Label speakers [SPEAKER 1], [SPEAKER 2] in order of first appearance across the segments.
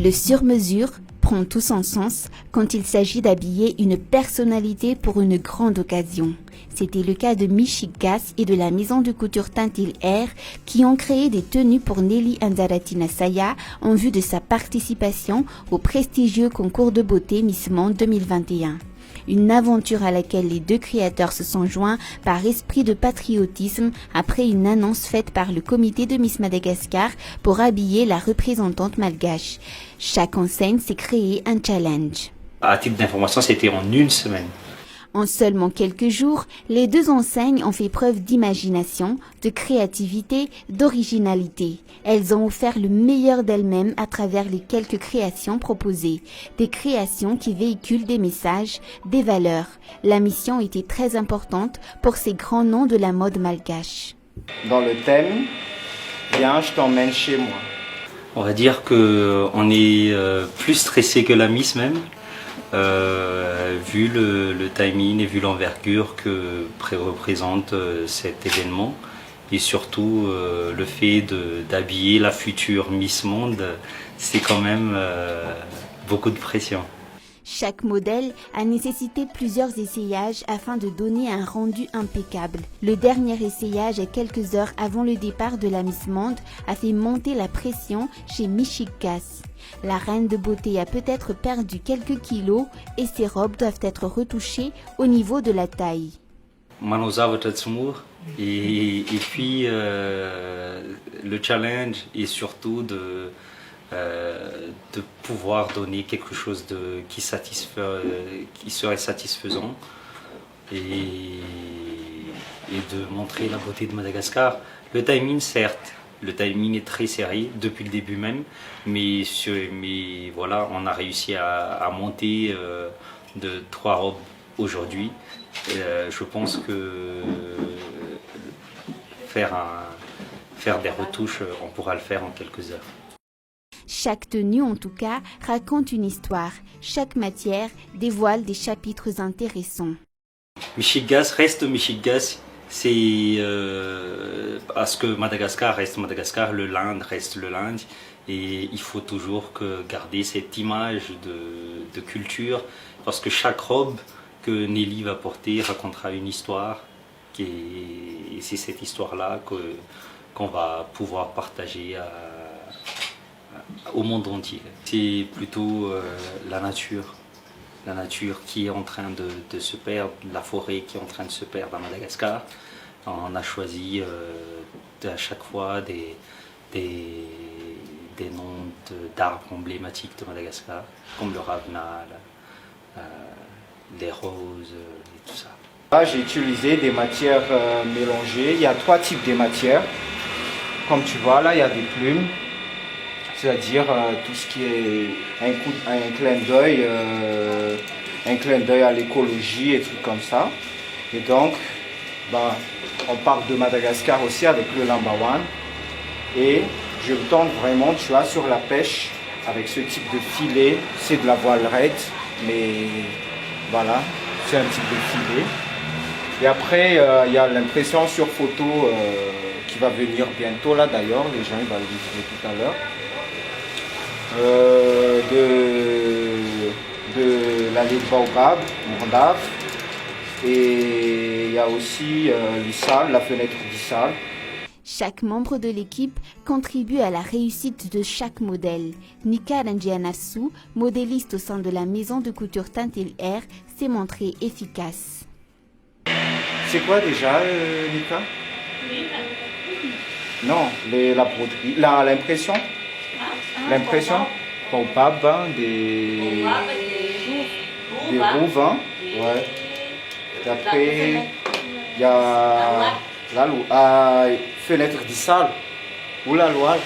[SPEAKER 1] Le sur-mesure prend tout son sens quand il s'agit d'habiller une personnalité pour une grande occasion. C'était le cas de Michigas et de la maison de couture Tintil Air qui ont créé des tenues pour Nelly Anzaratina Saya en vue de sa participation au prestigieux concours de beauté Miss Monde 2021. Une aventure à laquelle les deux créateurs se sont joints par esprit de patriotisme après une annonce faite par le comité de Miss Madagascar pour habiller la représentante malgache. Chaque enseigne s'est créé un challenge.
[SPEAKER 2] À titre d'information, c'était en une semaine.
[SPEAKER 1] En seulement quelques jours, les deux enseignes ont fait preuve d'imagination, de créativité, d'originalité. Elles ont offert le meilleur d'elles-mêmes à travers les quelques créations proposées. Des créations qui véhiculent des messages, des valeurs. La mission était très importante pour ces grands noms de la mode malgache.
[SPEAKER 3] Dans le thème, viens, je t'emmène chez moi.
[SPEAKER 2] On va dire qu'on est plus stressé que la Miss même. Vu le timing et vu l'envergure que représente cet événement et surtout le fait d'habiller la future Miss Monde, c'est quand même beaucoup de pression.
[SPEAKER 1] Chaque modèle a nécessité plusieurs essayages afin de donner un rendu impeccable. Le dernier essayage, à quelques heures avant le départ de la Miss Monde, a fait monter la pression chez Michigas. La reine de beauté a peut-être perdu quelques kilos et ses robes doivent être retouchées au niveau de la taille.
[SPEAKER 2] Et puis le challenge est surtout de pouvoir donner quelque chose qui serait satisfaisant et de montrer la beauté de Madagascar. Le timing, certes, le timing est très serré depuis le début même, mais voilà, on a réussi à monter de 3 robes aujourd'hui. Je pense que faire des retouches, on pourra le faire en quelques heures.
[SPEAKER 1] Chaque tenue, en tout cas, raconte une histoire. Chaque matière dévoile des chapitres intéressants.
[SPEAKER 2] Michigas reste Michigas, c'est parce que Madagascar reste Madagascar, le Linde reste le Linde, et il faut toujours garder cette image de culture, parce que chaque robe que Nelly va porter racontera une histoire, et c'est cette histoire-là qu'on va pouvoir partager au monde entier. C'est plutôt la nature qui est en train de se perdre, la forêt qui est en train de se perdre à Madagascar. On a choisi à chaque fois des noms d'arbres emblématiques de Madagascar, comme le ravenal, les roses et tout ça.
[SPEAKER 3] Là, j'ai utilisé des matières mélangées. Il y a 3 types de matières. Comme tu vois, là, il y a des plumes. C'est-à-dire tout ce qui est un clin d'œil à l'écologie et trucs comme ça. Et donc, on parle de Madagascar aussi avec le Lambawan. Et je tente vraiment, tu vois, sur la pêche avec ce type de filet. C'est de la voile raide, mais voilà, c'est un type de filet. Et après, il y a l'impression sur photo qui va venir bientôt là d'ailleurs. Les gens ils vont le visiter tout à l'heure. De l'allée de Baobab, Mourdave, et il y a aussi l'Issal, la fenêtre d'Issal.
[SPEAKER 1] Chaque membre de l'équipe contribue à la réussite de chaque modèle. Nika Ranjianasu, modéliste au sein de la maison de couture Tintil Air, s'est montrée efficace.
[SPEAKER 3] C'est quoi déjà, Nika? Non, la broderie, l'impression. L'impression Baobab, des rouves, hein. Ouais. Et après, il y a la fenêtre d'Issal, ou la Loire.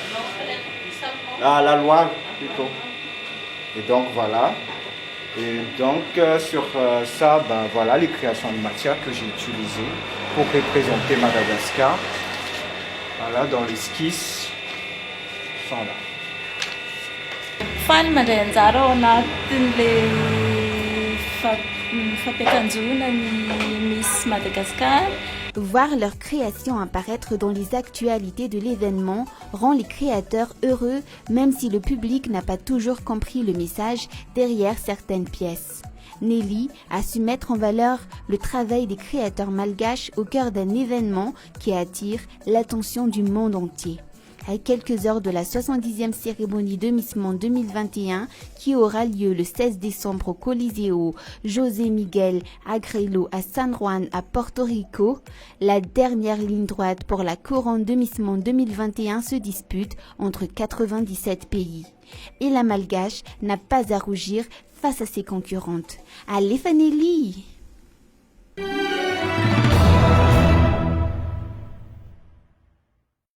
[SPEAKER 3] La Loire, plutôt. Et donc, voilà. Et donc, sur ça, voilà les créations de matière que j'ai utilisées pour représenter Madagascar. Voilà, dans l'esquisse, sont là.
[SPEAKER 4] Faly mandray anjara ao anatin'le fampiakanjoana ny Miss Madagascar
[SPEAKER 1] Voir leur création apparaître dans les actualités de l'événement rend les créateurs heureux, même si le public n'a pas toujours compris le message derrière certaines pièces. Nelly a su mettre en valeur le travail des créateurs malgaches au cœur d'un événement qui attire l'attention du monde entier. À quelques heures de la 70e cérémonie de Miss Monde 2021 qui aura lieu le 16 décembre au Coliseo José Miguel Agrelo à San Juan à Porto Rico, la dernière ligne droite pour la couronne de Miss Monde 2021 se dispute entre 97 pays. Et la malgache n'a pas à rougir face à ses concurrentes. Allez Fanelli!